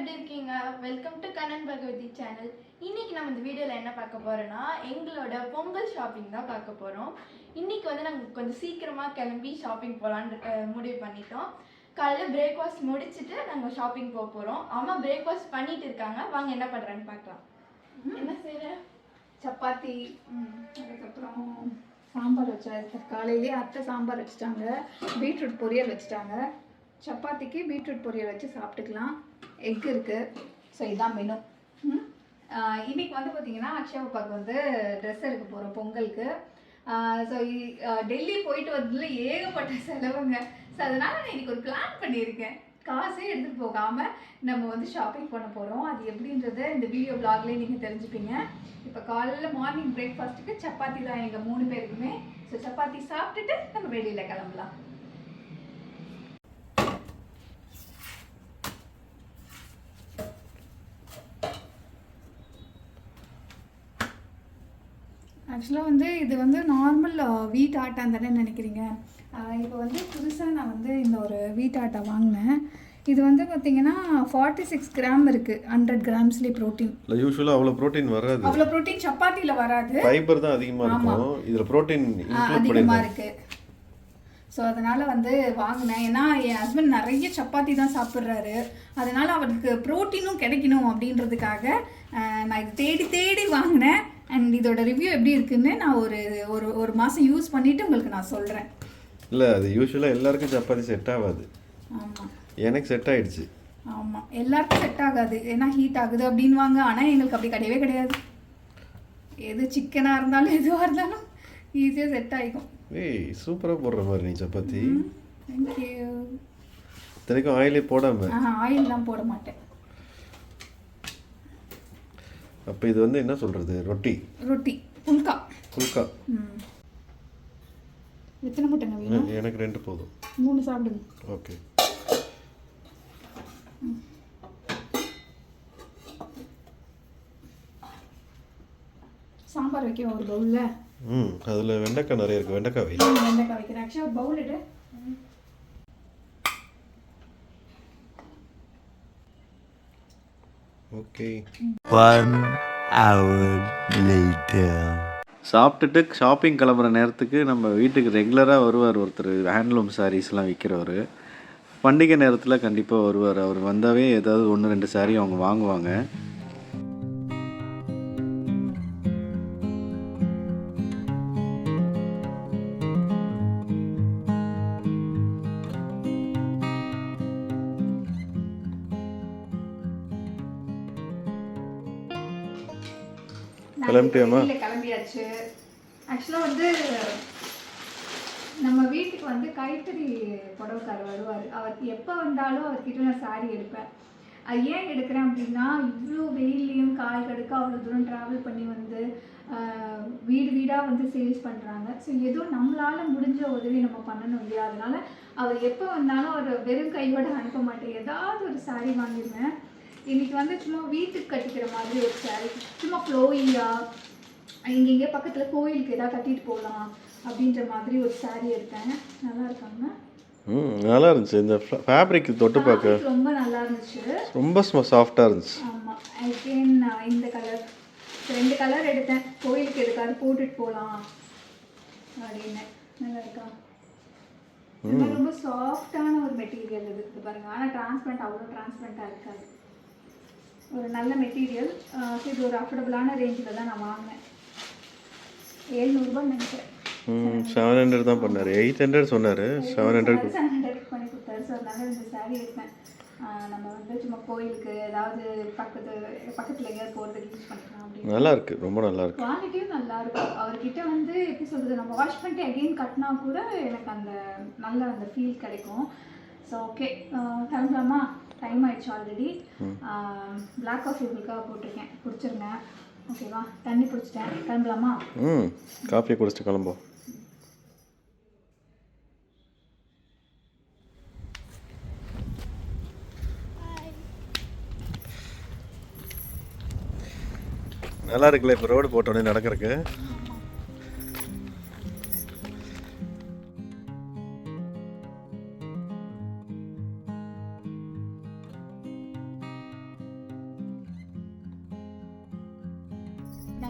எப்படி இருக்கீங்க? Welcome to Kannan Bhagavathi channel. இன்னைக்கு நம்ம இந்த வீடியோவில் என்ன பார்க்க போறோம்னா எங்களோட பொங்கல் ஷாப்பிங் தான் பார்க்க போகிறோம். இன்னைக்கு வந்து நாங்கள் கொஞ்சம் சீக்கிரமாக கிளம்பி ஷாப்பிங் போகலான்னு முடிவு பண்ணிட்டோம். காலையில் பிரேக்ஃபாஸ்ட் முடிச்சுட்டு நாங்கள் ஷாப்பிங் போக போகிறோம். அம்மா பிரேக்ஃபாஸ்ட் பண்ணிட்டு இருக்காங்க. வாங்க என்ன பண்ணுறான்னு பார்க்கலாம். என்ன செய்கிற? சப்பாத்தி, அதுக்கப்புறம் சாம்பார் வச்சா காலையிலேயே அத்தை சாம்பார் வச்சுட்டாங்க, பீட்ரூட் பொரியல் வச்சுட்டாங்க. சப்பாத்திக்கு பீட்ரூட் பொரியல் வச்சு சாப்பிட்டுக்கலாம். எக் இருக்குது. ஸோ இதுதான் மெனு. இன்றைக்கி வந்து பார்த்திங்கன்னா அக்ஷயாவுக்கு வந்து ட்ரெஸ் எடுக்க போகிறோம் பொங்கலுக்கு. ஸோ டெல்லி போயிட்டு வந்ததுல ஏகப்பட்ட செலவுங்க. ஸோ அதனால் நான் இன்றைக்கி ஒரு பிளான் பண்ணியிருக்கேன். காசே எடுத்துகிட்டு போகாமல் நம்ம வந்து ஷாப்பிங் பண்ண போகிறோம். அது எப்படின்றத இந்த வீடியோ வ்ளாக்லேயே நீங்கள் தெரிஞ்சுப்பீங்க. இப்போ காலையில் மார்னிங் பிரேக்ஃபாஸ்ட்டுக்கு சப்பாத்தி தான் எங்கள் 3 பேருக்குமே. ஸோ சப்பாத்தி சாப்பிட்டுட்டு நம்ம வெளியில் கிளம்பலாம். ஆக்சுவலாக வந்து இது வந்து நார்மல் வீட் ஆட்டான்னு தானே நினைக்கிறீங்க. இப்போ வந்து புதுசாக நான் வந்து இந்த ஒரு வீட் ஆட்டா வாங்கினேன். இது வந்து பார்த்தீங்கன்னா 46 கிராம் இருக்குது. 100 கிராம்ஸ்லேயே ப்ரோட்டீன். இல்லை, யூஸ்வலாக அவ்வளோ ப்ரோட்டீன் வராது. அவ்வளோ ப்ரோட்டீன் சப்பாத்தியில் வராது. ஃபைபர் தான் அதிகமாக இருக்கும். இதில் ப்ரோட்டீன் அதிகமாக இருக்குது. ஸோ அதனால் வந்து வாங்கினேன். ஏன்னா என் ஹஸ்பண்ட் நிறைய சப்பாத்தி தான் சாப்பிட்றாரு. அதனால் அவருக்கு ப்ரோட்டீனும் கிடைக்கணும் அப்படின்றதுக்காக நான் இது தேடி தேடி வாங்கினேன். அண்ட் இதோட ரிவ்யூ எப்படி இருக்குன்னு நான் ஒரு மாதம் யூஸ் பண்ணிவிட்டு உங்களுக்கு நான் சொல்கிறேன். இல்லை, அது யூஸ்வலாக எல்லாருக்கும் சப்பாத்தி செட் ஆகாது. ஆமாம், எனக்கு செட் ஆகிடுச்சு. ஆமாம், எல்லாருக்கும் செட் ஆகாது. ஏன்னா ஹீட் ஆகுது அப்படின்வாங்க. ஆனால் எங்களுக்கு அப்படி கிடையவே கிடையாது. எது சிக்கனாக இருந்தாலும் எதுவாக இருந்தாலும் ஈஸியாக செட் ஆகிக்கும். ஏய், சூப்பராக போடுற மாதிரி நீ சப்பாத்தி. தேங்க்யூ. இத்தனைக்கும் ஆயிலே போடாமல்? ஆயிலெலாம் போட மாட்டேன். அப்போ இது வந்து என்ன சொல்கிறது? ரொட்டி புல்கா. எத்தனை முட்டைங்க வேணும்? எனக்கு 2 போதும். 3 சாப்பிடுங்க. ஓகே. சாம்பார் வைக்க ஒரு பவுலில். அதில் வெண்டைக்காய் நிறைய இருக்குது. வெண்டைக்காய் வைக்கிறேன். ஆக்சுவலாக ஒரு பவுல் எடு. ஓகே. 1 hour later. சாப்பிட்டுட்டு ஷாப்பிங் கிளம்புற நேரத்துக்கு நம்ம வீட்டுக்கு ரெகுலராக வருவார் ஒருத்தர், ஹேண்ட்லூம் சாரீஸ்லாம் விற்கிறவர். பண்டிகை நேரத்தில் கண்டிப்பாக வருவார். அவர் வந்தாவே ஏதாவது 1-2 சாரீ அவங்க வாங்குவாங்க. கிளம்பியாச்சு. ஆக்சுவலாக வந்து நம்ம வீட்டுக்கு வந்து கைத்தறி புடவைக்காரர் வருவார். அவர் எப்போ வந்தாலும் அவர்கிட்ட நான் சாரி எடுப்பேன். அது ஏன் எடுக்கிறேன் அப்படின்னா, இவ்வளோ வெயிலையும் கால் கடுக்க அவ்வளோ தூரம் ட்ராவல் பண்ணி வந்து வீடு வீடாக வந்து சேல்ஸ் பண்ணுறாங்க. ஸோ ஏதோ நம்மளால் முடிஞ்ச உதவி நம்ம பண்ணணும் இல்லையா? அதனால் அவர் எப்போ வந்தாலும் அவர் வெறும் கையோடு அனுப்ப மாட்டேன். ஏதாவது ஒரு சாரி வாங்கிடுவேன். இன்றைக்கி வந்து சும்மா வீட்டுக்கு கட்டிக்கிற மாதிரி ஒரு சாரி, சும்மா ஃப்ளோயிங்காக இங்கே பக்கத்தில் கோயிலுக்கு ஏதாவது கட்டிட்டு போகலாம் அப்படின்ற மாதிரி ஒரு சாரி எடுத்தேன். நல்லா இருக்காங்க. நல்லா இருந்துச்சு. இந்த ஃபேப்ரிக் தொட்டு பார்க்க ரொம்ப நல்லா இருந்துச்சு. ரொம்ப சாஃப்டாக இருந்துச்சு. ஆமாம். அகெயின் இந்த கலர் 2 கலர் எடுத்தேன். கோயிலுக்கு எதுக்காவது போட்டுட்டு போகலாம் அப்படின்னு. நல்லா இருக்கா? ரொம்ப சாஃப்டான ஒரு மெட்டீரியல் இது பாருங்க. ஆனால் டிரான்ஸ்பரண்ட் அவ்வளோ டிரான்ஸ்பரண்ட்டாக இருக்காது. ஒரு நல்ல மெட்டீரியல். இது ஒரு அஃபோர்டபுளான ரேஞ்சில் தான் நான் வாங்கினேன். 700 நினைக்கிறேன். 700 தான் பண்ணார். 800 சொன்னார். 700 பண்ணி கொடுத்தாரு. ஸோ அதனால இந்த சாரீ எடுத்தேன். நம்ம வந்து சும்மா கோயிலுக்கு ஏதாவது பக்கத்தில் எங்கேயாவது போகிறதுக்கு யூஸ் பண்ணிக்கலாம் அப்படின்னு. நல்லா இருக்குது. ரொம்ப நல்லா இருக்குது. குவாலிட்டியும் நல்லா இருக்கும். அவர்கிட்ட வந்து எப்படி சொல்கிறது, நம்ம வாஷ் பண்ணிட்டு அகெயின் கட்டினா கூட எனக்கு அந்த நல்ல அந்த ஃபீல் கிடைக்கும். ஸோ ஓகே, கிளம்பலாமா? டைம் ஆயிடுச்சு ஆல்ரெடி. பிளாக் காஃபி உங்களுக்காக போட்டிருக்கேன், குடிச்சிருங்க. ஓகேவா? தண்ணி குடிச்சிட்டேன். கிளம்பலாமா? காஃபி குடிச்சிட்டு கிளம்போம். நல்லா இருக்குல்ல இப்போ ரோடு போட்டோன்னே நடக்கிறதுக்கு.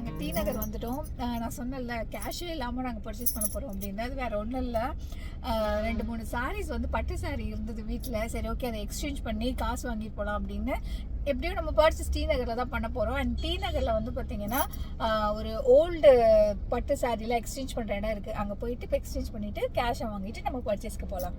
நாங்கள் டி நகர் வந்துட்டோம். நான் சொன்னேன்ல கேஷே இல்லாமல் நாங்கள் பர்ச்சேஸ் பண்ண போகிறோம் அப்படின்னு. அது வேறு ஒன்றும் இல்லை, 2-3 சாரீஸ் வந்து பட்டு சாரீ இருந்தது வீட்டில். சரி ஓகே, அதை எக்ஸ்சேஞ்ச் பண்ணி காசு வாங்கிட்டு போகலாம் அப்படின்னு. எப்படியும் நம்ம பர்ச்சேஸ் டி நகரில் தான் பண்ண போகிறோம். அண்ட் டி நகரில் வந்து பார்த்திங்கன்னா ஒரு ஓல்டு பட்டு சாரீலாம் எக்ஸ்சேஞ்ச் பண்ணுற இடம் இருக்குது. அங்கே போயிட்டு இப்போ எக்ஸ்சேஞ்ச் பண்ணிவிட்டு கேஷை வாங்கிட்டு நம்ம பர்ச்சேஸ்க்கு போகலாம்.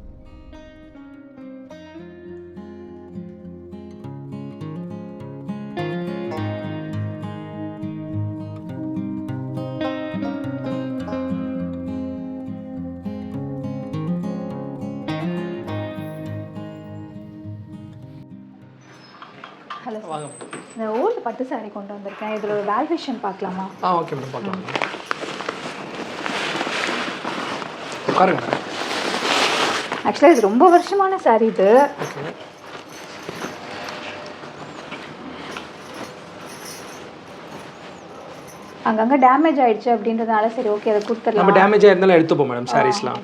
ஹலோ வாங்க. இந்த ஓல்டு பட்டு சாரீ கொண்டு வந்திருக்கேன். இதில் ஒரு வேல்யூஷன் பார்க்கலாமா? ஓகே மேடம், பார்க்கலாம். உட்காருங்க மேடம். ஆக்சுவலாக இது ரொம்ப வருஷமான சாரீ இது. ஓகே. அங்கங்கே டேமேஜ் ஆயிடுச்சு அப்படின்றதுனால சரி ஓகே அதை கொடுத்துடலாம். நம்ம டேமேஜ் ஆயிருந்தாலும் எடுத்துப்போம் மேடம் சாரீஸ்லாம்.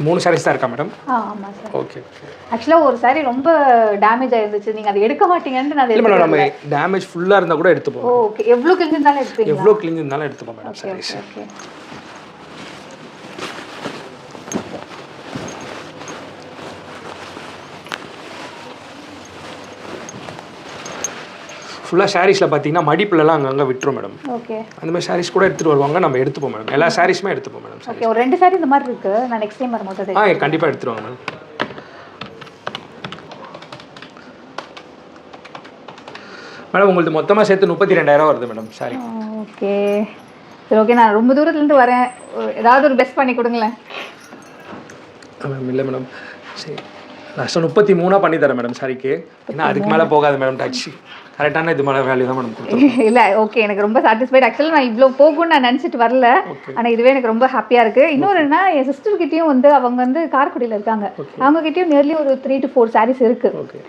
மூணு சாரீஸ் தான் இருக்கா மேடம்? ஆமாம் சார். ஓகே. ஆக்சுவலாக ஒரு சாரீ ரொம்ப டேமேஜ் ஆயிருந்துச்சு, நீங்கள் அதை எடுக்க மாட்டீங்கன்னு நான் இல்லை மேடம், நம்ம டேமேஜ் ஃபுல்லாக இருந்தால் கூட எடுத்துப்போம். ஓகே, எவ்வளோ கிழிஞ்சிருந்தாலும் எடுத்துப்பீங்க? எவ்வளோ கிழிஞ்சிருந்தாலும் எடுத்துப்போம் மேடம் சாரீஸ். ஓகே. ஃபுல்லாக சாரீஸில் பார்த்தீங்கன்னா மடிப்புலலாம் அங்கங்கே விட்டுரும் மேடம். ஓகே. அந்த மாதிரி சாரீஸ் கூட எடுத்துகிட்டு வருவாங்க, நம்ம எடுத்துப்போம் மேடம். எல்லா சாரீஸுமே எடுத்துப்போம் மேடம். ஓகே, ஒரு 2 சாரீ இந்த மாதிரி இருக்குது. நான் நெக்ஸ்ட் டைம் வரும்போது கண்டிப்பாக எடுத்துருவாங்க மேடம். மேடம் உங்களுக்கு மொத்தமாக சேர்த்து 32,000 வருது மேடம் சாரி. ஓகே சரி ஓகே, நான் ரொம்ப தூரத்துலேருந்து வரேன், ஏதாவது ஒரு பெஸ்ட் பண்ணி கொடுங்களேன். மேடம் இல்லை மேடம், சரி லாஸ்ட்டாக 33 பண்ணி தரேன் மேடம் சாரிக்கு. ஏன்னா அதுக்கு மேலே போகாது மேடம் டாக்ஸி. கரெக்டான இது மேலே வேல்யூ தான் மேடம் கொடுத்துருக்கோம். இல்லை ஓகே, எனக்கு ரொம்ப சாட்டிஸ்ஃபைட். ஆக்சுவலாக நான் இவ்வளோ போகும்னு நான் நினச்சிட்டு வரல, ஆனால் இதுவே எனக்கு ரொம்ப ஹாப்பியாக இருக்குது. இன்னொரு என்ன, என் சிஸ்டர்கிட்டையும் வந்து அவங்க வந்து காரைக்குடியில் இருக்காங்க, அவங்ககிட்டயும் நியர்லி ஒரு 3 to 4 சாரீஸ் இருக்குது.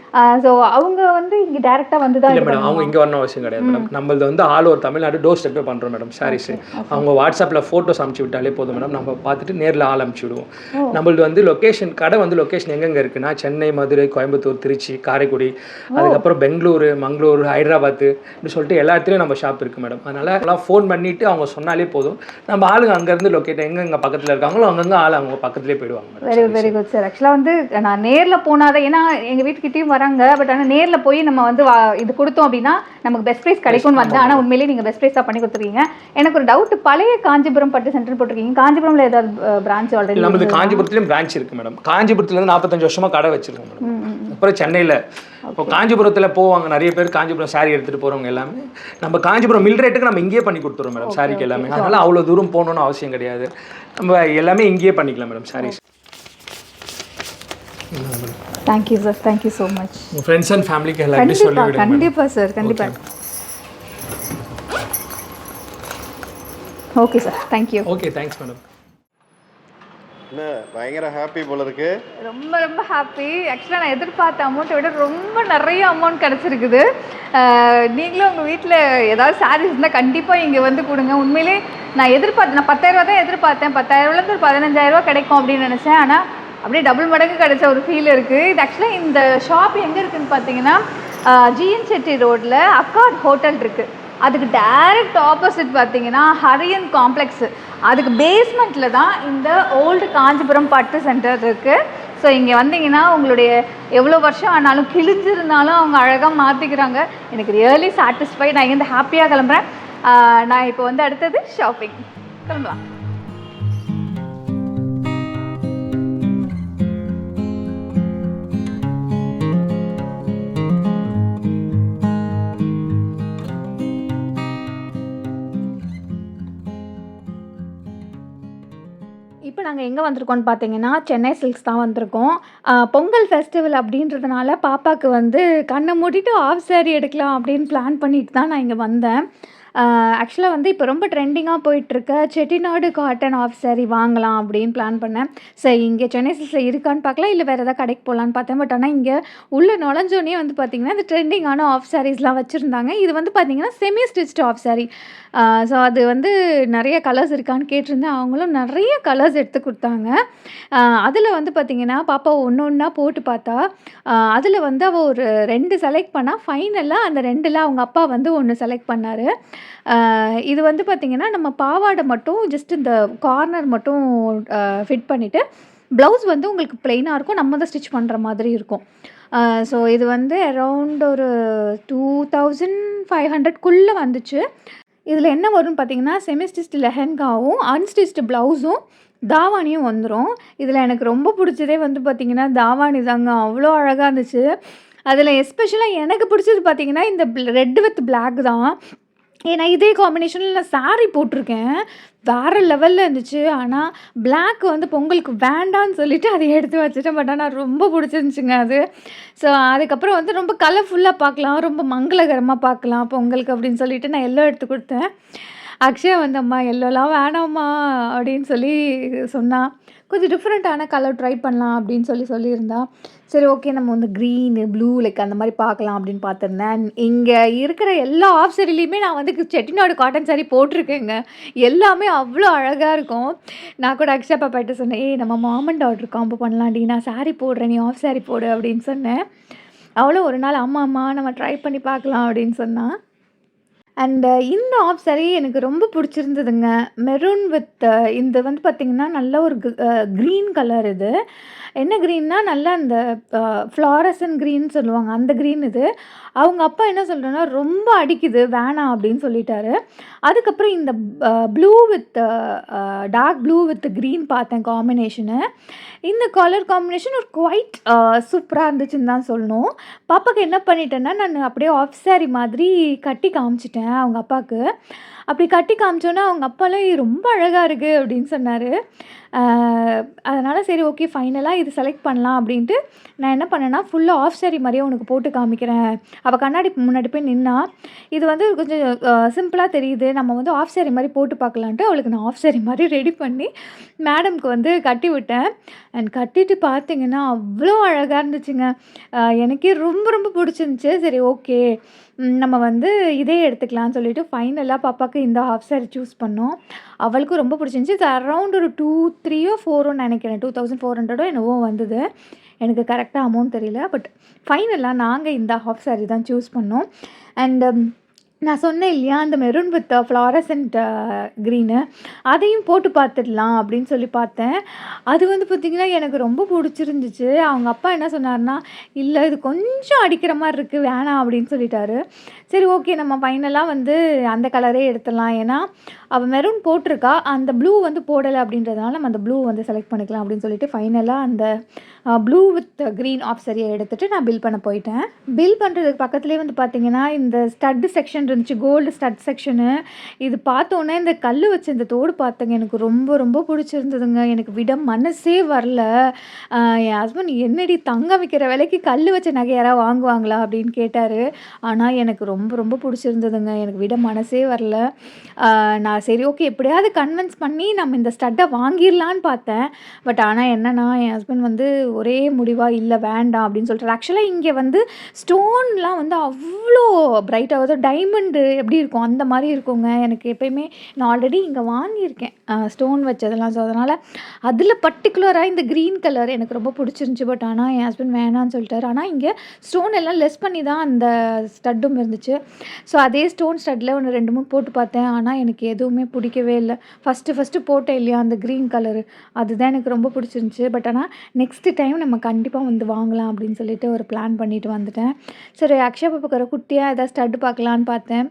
ஸோ அவங்க வந்து இங்கே டேரெக்டாக வந்து தான். இல்லை மேடம், அவங்க இங்கே வரணும் அவசியம் கிடையாது மேடம். நம்மளது வந்து ஆல் ஓவர் தமிழ்நாடு டோர் ஸ்டெப்பே பண்ணுறோம் மேடம் சாரீஸ். அவங்க வாட்ஸ்அப்பில் ஃபோட்டோஸ் அனுப்பிச்சி விட்டாலே போதும் மேடம், நம்ம பார்த்துட்டு நேரில் ஆள் அனுப்பிச்சி விடுவோம். நம்மளது வந்து லொக்கேஷன், கடை வந்து லொக்கேஷன் எங்கெங்கே இருக்குன்னா சென்னை, மதுரை, கோயம்புத்தூர், திருச்சி, காரைக்குடி, அதுக்கப்புறம் பெங்களூரு, மங்களூர், ஹைதராபாத்து இப்படி சொல்லிட்டு எல்லா இடத்துலையும் நம்ம ஷாப் இருக்குது மேடம். அதனால் எல்லாம் ஃபோன் பண்ணிவிட்டு அவங்க சொன்னாலே போதும், நம்ம ஆளுங்க அங்கேருந்து லொக்கேட் எங்கெங்கே பக்கத்தில் இருக்காங்களோ அங்கங்கே ஆள் அவங்க பக்கத்துலேயே போயிடுவாங்க. Very good sir. ஆக்சுவலாக வந்து நான் நேரில் போனாதான், ஏன்னா எங்கள் வீட்டுக்கிட்டையும் வராங்க, பட் ஆனால் நேரில் போய் நம்ம வந்து இது கொடுத்தோம் அப்படின்னா நமக்கு பெஸ்ட் ப்ரைஸ் கிடைக்கும்னு வந்தேன். ஆனால் உண்மையிலேயே நீங்கள் பெஸ்ட் ப்ரைஸாக பண்ணி கொடுத்துருக்கீங்க. எனக்கு ஒரு டவுட், பழைய காஞ்சிபுரம் பட்டு சென்டர் போட்டிருக்கீங்க, காஞ்சிபுரம்ல ஏதாவது பிரான்ச் ஆல்ரெடி? நமக்கு காஞ்சிபுரத்துலேயும் பிரான்ச் இருக்குது மேடம். காஞ்சிபுரத்துலேருந்து 45 வருஷமாக கடை வச்சிருக்கோம் மேடம். அப்புறம் சென்னையில் இப்போ காஞ்சிபுரத்தில் போவாங்க நிறைய பேர், காஞ்சிபுரம் சாரீ எடுத்துகிட்டு போகிறவங்க எல்லாமே நம்ம காஞ்சிபுரம் மில் ரேட்டுக்கு நம்ம இங்கேயே பண்ணி கொடுத்துருவோம் மேடம் சாரிக்கு எல்லாமே. அதனால் அவ்வளோ தூரம் போகணுன்னு அவசியம் கிடையாது, நம்ம எல்லாமே இங்கேயே பண்ணிக்கலாம் madam sarees. Thank you sir, thank you so much. உங்கள் ஃப்ரெண்ட்ஸ் அண்ட் ஃபேமிலிக்கு எல்லாத்தையும் சொல்லி விடுங்க. கண்டிப்பாக சார், கண்டிப்பாக. Okay sir, thank you. Okay, thanks madam. என்ன பயங்கர ஹாப்பி போல இருக்கு? ரொம்ப ரொம்ப ஹாப்பி. ஆக்சுவலாக நான் எதிர்பார்த்த அமௌண்ட்டை விட ரொம்ப நிறைய அமௌண்ட் கிடச்சிருக்குது. நீங்களும் உங்கள் வீட்டில் ஏதாவது சாரீஸ் இருந்தால் கண்டிப்பாக இங்கே வந்து கொடுங்க. உண்மையிலே நான் 10,000 தான் எதிர்பார்த்தேன், 10,000லேருந்து ஒரு 15,000 கிடைக்கும் அப்படின்னு நினச்சேன். ஆனால் அப்படியே டபுள் மடங்கு கிடைச்ச ஒரு ஃபீல் இருக்குது. இது ஆக்சுவலாக இந்த ஷாப் எங்கே இருக்குதுன்னு பார்த்தீங்கன்னா ஜிஎன் செட்டி ரோட்டில் அக்கார்ட் ஹோட்டல் இருக்குது, அதுக்கு டைரக்ட் ஆப்போசிட் பார்த்தீங்கன்னா ஹரியன் காம்ப்ளெக்ஸு, அதுக்கு பேஸ்மெண்ட்டில் தான் இந்த ஓல்டு காஞ்சிபுரம் பட்டு சென்டர் இருக்குது. ஸோ இங்கே வந்தீங்கன்னா உங்களுடைய எவ்வளோ வருஷம் ஆனாலும் கிழிஞ்சிருந்தாலும் அவங்க அழகாக மாற்றிக்கிறாங்க. எனக்கு ரியலி சாட்டிஸ்ஃபை. நான் இங்கேருந்து ஹாப்பியாக கிளம்புறேன். நான் இப்போ வந்து அடுத்தது ஷாப்பிங் கிளம்பலாம். இப்போ நாங்கள் எங்கே வந்திருக்கோம்னு பார்த்தீங்கன்னா சென்னை சில்க்ஸ் தான் வந்திருக்கோம். பொங்கல் ஃபெஸ்டிவல் அப்படின்றதுனால பாப்பாவுக்கு வந்து கண்ணை மூடிட்டு ஆஃப் சாரி எடுக்கலாம் அப்படின்னு பிளான் பண்ணிட்டு தான் நான் இங்கே வந்தேன். ஆக்சுவலாக வந்து இப்போ ரொம்ப ட்ரெண்டிங்காக போயிட்டுருக்க செட்டிநாடு காட்டன் ஆஃப் saree வாங்கலாம் அப்படின்னு பிளான் பண்ணேன். சரி இங்கே சென்னை சில்க்ஸில் இருக்கான்னு பார்க்கலாம், இல்லை வேறு ஏதாவது கடைக்கு போகலான்னு பார்த்தேன். பட் ஆனால் இங்கே உள்ளே நுழைஞ்சோடனே வந்து பார்த்திங்கன்னா இந்த ட்ரெண்டிங்கான ஆஃப் சாரீஸ்லாம் வச்சுருந்தாங்க. இது வந்து பார்த்திங்கன்னா semi stitched of saree. So அது வந்து நிறைய கலர்ஸ் இருக்கான்னு கேட்டிருந்தேன். அவங்களும் நிறைய கலர்ஸ் எடுத்து கொடுத்தாங்க. அதில் வந்து பார்த்திங்கன்னா பாப்பா ஒன்று ஒன்றா போட்டு பார்த்தா அதில் வந்து அவள் ஒரு 2 செலக்ட் பண்ணால் ஃபைனலாக அந்த 2ல் அவங்க அப்பா வந்து 1 செலக்ட் பண்ணார். இது வந்து பார்த்திங்கன்னா நம்ம பாவாடை மட்டும் ஜஸ்ட் இந்த கார்னர் மட்டும் ஃபிட் பண்ணிவிட்டு ப்ளவுஸ் வந்து உங்களுக்கு ப்ளெயினாக இருக்கும், நம்ம தான் ஸ்டிச் பண்ணுற மாதிரி இருக்கும். ஸோ இது வந்து அரவுண்ட் ஒரு 2500க்குள்ளே வந்துச்சு. இதில் என்ன வரும்னு பார்த்தீங்கன்னா செமி ஸ்டிச்டு லெஹெங்காவும் அன்ஸ்டிச்டு ப்ளவுஸும் தாவாணியும் வந்துடும். இதில் எனக்கு ரொம்ப பிடிச்சதே வந்து பார்த்திங்கன்னா தாவாணி தாங்க. அவ்வளோ அழகாக இருந்துச்சு. அதில் எஸ்பெஷலாக எனக்கு பிடிச்சது பார்த்திங்கன்னா இந்த ரெட் வித் பிளாக் தான். ஏன்னா இதே காம்பினேஷனில் நான் saree போட்டிருக்கேன், வேறு லெவலில் இருந்துச்சு. ஆனால் பிளாக் வந்து பொங்கலுக்கு வேண்டான்னு சொல்லிவிட்டு அதை எடுத்து வச்சுட்டேன். பட் ஆனால் ரொம்ப பிடிச்சிருந்துச்சுங்க அது. ஸோ அதுக்கப்புறம் வந்து ரொம்ப கலர்ஃபுல்லாக பார்க்கலாம், ரொம்ப மங்களகரமாக பார்க்கலாம் பொங்கலுக்கு அப்படின்னு சொல்லிட்டு நான் எல்லோ எடுத்து கொடுத்தேன். அக்ஷயா வந்து அம்மா எல்லோலாம் வேணாம்மா அப்படின்னு சொல்லி சொன்னா. கொஞ்சம் டிஃப்ரெண்ட்டான கலர் ட்ரை பண்ணலாம் அப்படின்னு சொல்லியிருந்தா. சரி ஓகே நம்ம வந்து க்ரீனு ப்ளூ லைக் அந்த மாதிரி பார்க்கலாம் அப்படின்னு பார்த்துருந்தேன். இங்கே இருக்கிற எல்லா ஆஃப் சாரிலையுமே நான் வந்து செட்டிநாடு காட்டன் saree போட்டிருக்கேங்க. எல்லாமே அவ்வளோ அழகாக இருக்கும். நான் கூட அக்ஷயா பாப்பாட்ட சொன்னேன், ஏய் நம்ம மாம் அண்ட் டாட்டர் காம்போ பண்ணலாம்டி, நான் saree போடுறேன் நீ ஆஃப் saree போடு அப்படின்னு சொன்னேன். அவளும் ஒரு நாள் அம்மா நம்ம ட்ரை பண்ணி பார்க்கலாம் அப்படின்னு சொன்னான். அண்டு இந்த ஆஃப் saree எனக்கு ரொம்ப பிடிச்சிருந்ததுங்க. மெரூன் வித் இந்த வந்து பார்த்திங்கன்னா நல்ல ஒரு க்ரீன் கலர். இது என்ன க்ரீன்னா நல்லா அந்த ஃப்ளாரசன் க்ரீன் சொல்லுவாங்க, அந்த க்ரீன் இது. அவங்க அப்பா என்ன சொல்கிறேன்னா ரொம்ப அடிக்குது வேணாம் அப்படின்னு சொல்லிட்டாரு. அதுக்கப்புறம் இந்த blue with dark blue with green பார்த்தேன் காம்பினேஷனு. இந்த கலர் காம்பினேஷன் ஒரு குவைட் சூப்பராக இருந்துச்சுன்னு தான் சொல்லணும். பாப்பாவுக்கு என்ன பண்ணிட்டேன்னா நான் அப்படியே ஆஃப் saree மாதிரி கட்டி காமிச்சிட்டேன் அவங்க அப்பாவுக்கு. அப்படி கட்டி காமிச்சோன்னா அவங்க அப்பாலாம் ரொம்ப அழகாக இருக்குது அப்படின்னு சொன்னார். அதனால் சரி ஓகே ஃபைனலாக இது செலக்ட் பண்ணலாம் அப்படின்ட்டு நான் என்ன பண்ணேன்னா ஃபுல்லாக ஆஃப் saree மாதிரியே உனக்கு போட்டு காமிக்கிறேன். அவள் கண்ணாடி முன்னாடி போய் நின்னா. இது வந்து கொஞ்சம் சிம்பிளாக தெரியுது, நம்ம வந்து ஆஃப் saree மாதிரி போட்டு பார்க்கலான்ட்டு அவளுக்கு நான் ஆஃப் saree மாதிரி ரெடி பண்ணி மேடம்க்கு வந்து கட்டி விட்டேன். அண்ட் கட்டிட்டு பார்த்திங்கன்னா அவ்வளோ அழகாக இருந்துச்சுங்க. எனக்கே ரொம்ப ரொம்ப பிடிச்சிருந்துச்சி. சரி ஓகே நம்ம வந்து இதே எடுத்துக்கலாம்னு சொல்லிட்டு ஃபைனலாக பாப்பாவுக்கு இந்த ஆஃப் saree சூஸ் பண்ணோம். அவளுக்கும் ரொம்ப பிடிச்சிருந்துச்சி. இது அரௌண்ட் ஒரு 2,300 நினைக்கிறேன், 2,400 என்னவோ வந்தது. எனக்கு கரெக்டாக அமௌண்ட் தெரியல. பட் ஃபைனலாக நாங்கள் இந்த ஆஃப் saree தான் சூஸ் பண்ணோம். அண்ட் நான் சொன்னேன் இல்லையா அந்த மெரூன் வித் ஃப்ளாரசன்ட் க்ரீனு, அதையும் போட்டு பார்த்துடலாம் அப்படின்னு சொல்லி பார்த்தேன். அது வந்து பார்த்திங்கன்னா எனக்கு ரொம்ப பிடிச்சிருந்துச்சு. அவங்க அப்பா என்ன சொன்னார்னா, இல்லை இது கொஞ்சம் அடிக்கிற மாதிரி இருக்குது வேணாம் அப்படின்னு சொல்லிட்டாரு. சரி ஓகே நம்ம ஃபைனலாக வந்து அந்த கலரே எடுத்துடலாம். ஏன்னா அவள் மெரூன் போட்டிருக்கா, அந்த ப்ளூ வந்து போடலை அப்படின்றதுனால நம்ம அந்த ப்ளூ வந்து செலக்ட் பண்ணிக்கலாம் அப்படின்னு சொல்லிட்டு ஃபைனலாக அந்த ப்ளூ வித் க்ரீன் ஆஃப் சாரியை எடுத்துகிட்டு நான் பில் பண்ண போயிட்டேன். பில் பண்ணுறதுக்கு பக்கத்துலேயே வந்து பார்த்திங்கன்னா இந்த ஸ்டட்டு செக்ஷன் இருந்துச்சு, கோல்டு ஸ்டட் செக்ஷனு. இது பார்த்தோன்னே இந்த கல் வச்சு இந்த தோடு பார்த்தங்க எனக்கு ரொம்ப ரொம்ப பிடிச்சிருந்ததுங்க. எனக்கு விட மனசே வரல. என் ஹஸ்பண்ட் என்னடி தங்கம் விற்கிற விலைக்கு கல் வச்ச நகை யாராவது வாங்குவாங்களா அப்படின்னு கேட்டார். ஆனால் எனக்கு ரொம்ப ரொம்ப பிடிச்சிருந்ததுங்க. எனக்கு விட மனசே வரல. நான் சரி ஓகே எப்படியாவது கன்வின்ஸ் பண்ணி நம்ம இந்த ஸ்டட்டை வாங்கிடலான்னு பார்த்தேன். பட் ஆனால் என்னென்னா என் ஹஸ்பண்ட் வந்து ஒரே முடிவாக இல்லை வேண்டாம் அப்படின்னு சொல்லிட்டு. ஆக்சுவலாக இங்கே வந்து ஸ்டோன்லாம் வந்து அவ்வளோ பிரைட்டாக டைமண்டு எப்படி இருக்கும் அந்த மாதிரி இருக்குங்க. எனக்கு எப்பயுமே நான் ஆல்ரெடி இங்கே வாங்கியிருக்கேன் ஸ்டோன் வச்சதெல்லாம். ஸோ அதனால் அதில் பர்டிகுலராக இந்த க்ரீன் கலர் எனக்கு ரொம்ப பிடிச்சிருந்துச்சி. பட் ஆனால் என் ஹஸ்பண்ட் வேணான்னு சொல்லிட்டாரு. ஆனால் இங்கே ஸ்டோன் எல்லாம் லெஸ் பண்ணி தான் அந்த ஸ்டட்டும் இருந்துச்சு. ஸோ அதே ஸ்டோன் ஸ்டட்டில் ஒன்று 2-3 போட்டு பார்த்தேன். ஆனால் எனக்கு எதுவுமே பிடிக்கவே இல்லை. ஃபஸ்ட்டு போட்டேன் இல்லையா அந்த க்ரீன் கலரு, அதுதான் எனக்கு ரொம்ப பிடிச்சிருந்துச்சி. பட் ஆனால் நெக்ஸ்ட்டு டைம் நம்ம கண்டிப்பாக வந்து வாங்கலாம் அப்படின்னு சொல்லிட்டு ஒரு பிளான் பண்ணிட்டு வந்துட்டேன். சரி அக்ஷயா பாப்பாக்கிற குட்டியாக ஏதாவது ஸ்டட்டு பார்க்கலான்னு பார்த்தேன்.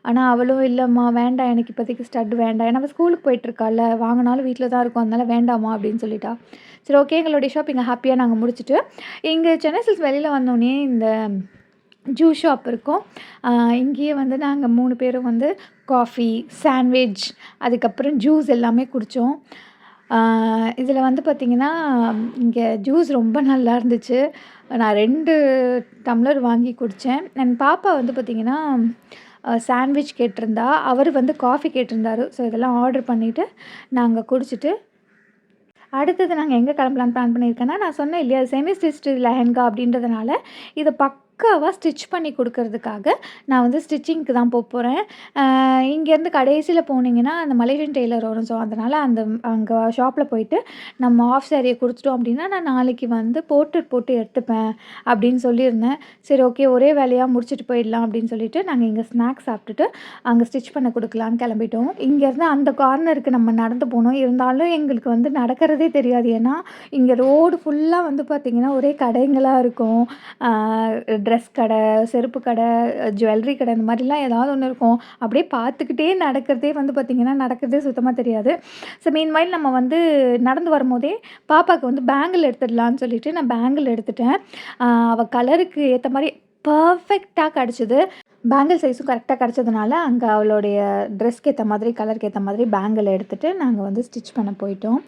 ஆனால் அவளும் இல்லைம்மா வேண்டாம் எனக்கு இப்போதைக்கு ஸ்டட்டு வேண்டாம், ஏன்னா அவள் ஸ்கூலுக்கு போயிட்டுருக்காள், வாங்கினாலும் வீட்டில் தான் இருக்கும், அதனால் வேண்டாமா அப்படின்னு சொல்லிட்டா. சரி ஓகே எங்களுடைய ஷாப்பிங்கை ஹாப்பியாக நாங்கள் முடிச்சுட்டு இங்கே சென்னை சில்க்ஸ் வெளியில் வந்தோடனே இந்த ஜூஸ் ஷாப் இருக்கும். இங்கேயே வந்து நாங்கள் 3 பேரும் வந்து காஃபி, சாண்ட்விச், அதுக்கப்புறம் ஜூஸ் எல்லாமே குடித்தோம். இதில் வந்து பார்த்திங்கன்னா இங்கே ஜூஸ் ரொம்ப நல்லா இருந்துச்சு. நான் 2 டம்ளர் வாங்கி குடித்தேன். என் பாப்பா வந்து பார்த்திங்கன்னா சாண்ட்விச் கேட்டிருந்தா, அவர் வந்து காஃபி கேட்டிருந்தாரு. ஸோ இதெல்லாம் ஆர்டர் பண்ணிவிட்டு நாங்கள் குடிச்சிட்டு அடுத்தது நாங்கள் எங்கே கிளம்பலான்னு பிளான் பண்ணியிருக்கேன்னா, நான் சொன்னேன் இல்லையா செமி ஸ்டிச்டு லெஹெங்கா அப்படின்றதுனால இதை பக்காவாக ஸ்டிச் பண்ணி கொடுக்கறதுக்காக நான் வந்து ஸ்டிச்சிங்க்கு தான் போகிறேன். இங்கேருந்து கடைசியில் போனீங்கன்னா அந்த மலேசியன் டெய்லர் வரும். ஸோ அதனால் அங்கே ஷாப்பில் போயிட்டு நம்ம ஆஃப் சாரியை கொடுத்துட்டோம் அப்படின்னா நான் நாளைக்கு வந்து போட்டு எடுத்துப்பேன் அப்படின்னு சொல்லியிருந்தேன். சரி ஓகே, ஒரே வேலையாக முடிச்சுட்டு போயிடலாம் அப்படின்னு சொல்லிட்டு நாங்கள் இங்கே ஸ்நாக்ஸ் சாப்பிட்டுட்டு அங்கே ஸ்டிச் பண்ண கொடுக்கலான்னு கிளம்பிட்டோம். இங்கேருந்து அந்த கார்னருக்கு நம்ம நடந்து போனோம். இருந்தாலும் எங்களுக்கு வந்து நடக்கிறதே தெரியாது. ஏன்னா இங்கே ரோடு ஃபுல்லாக வந்து பார்த்திங்கன்னா ஒரே கடைங்களாக இருக்கும். ட்ரெஸ் கடை, செருப்பு கடை, ஜுவல்லரி கடை, இந்த மாதிரிலாம் ஏதாவது ஒன்று இருக்கும். அப்படியே பார்த்துக்கிட்டே நடக்கிறதே வந்து பார்த்திங்கன்னா நடக்கிறதே சுத்தமாக தெரியாது. ஸோ மீன்வைல் நம்ம வந்து நடந்து வரும்போதே பாப்பாவுக்கு வந்து பேங்கிள் எடுத்துடலான்னு சொல்லிட்டு நான் பேங்கிள் எடுத்துட்டேன். அவள் கலருக்கு ஏற்ற மாதிரி பர்ஃபெக்டாக கிடச்சிது. பேங்கிள் சைஸும் கரெக்டாக கிடச்சதுனால அங்கே அவளுடைய ட்ரெஸ்க்கு ஏற்ற மாதிரி கலருக்கு ஏற்ற மாதிரி பேங்கிள் எடுத்துகிட்டு நாங்கள் வந்து ஸ்டிச் பண்ண போயிட்டோம்.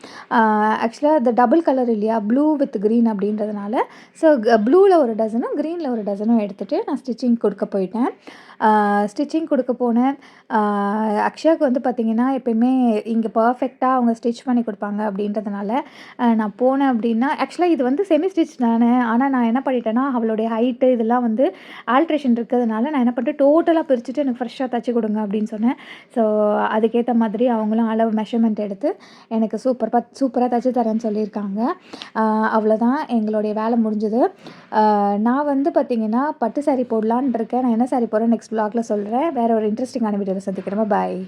ஆக்சுவலாக அது டபுள் கலர் இல்லையா, ப்ளூ வித் க்ரீன் அப்படின்றதுனால ஸோ ப்ளூவில் ஒரு டசனும் க்ரீனில் ஒரு டசனும் எடுத்துகிட்டு நான் ஸ்டிச்சிங் கொடுக்க போயிட்டேன். ஸ்டிச்சிங் கொடுக்க போனேன். அக்ஷயாவுக்கு வந்து பார்த்திங்கன்னா எப்பயுமே இங்கே பர்ஃபெக்டாக அவங்க ஸ்டிச் பண்ணி கொடுப்பாங்க அப்படின்றதுனால நான் போனேன் அப்படின்னா, ஆக்சுவலாக இது வந்து செமி ஸ்டிச் தானே. ஆனால் நான் என்ன பண்ணிட்டேன்னா அவளுடைய ஹைட்டு இதெல்லாம் வந்து ஆல்ட்ரேஷன் இருக்கிறதுனால நான் என்ன பண்ணிட்டேன், டோட்டலாக பிரிச்சுட்டு எனக்கு ஃப்ரெஷ்ஷாக தைச்சி கொடுங்க அப்படின்னு சொன்னேன். ஸோ அதுக்கேற்ற மாதிரி அவங்களும் அளவு மெஷர்மெண்ட் எடுத்து எனக்கு சூப்பராக தைச்சி தரேன்னு சொல்லியிருக்காங்க. அவ்வளோதான், எங்களுடைய வேலை முடிஞ்சுது. நான் வந்து பார்த்திங்கன்னா பட்டு சாரீ போடலான்னு இருக்கேன். நான் என்ன சாரீ போடுறேன் நெக்ஸ்ட் vlogல சொல்கிறேன். வேறு ஒரு இன்ட்ரெஸ்டிங்கான வீடியோவில் சந்திக்கிறேன். பாய்.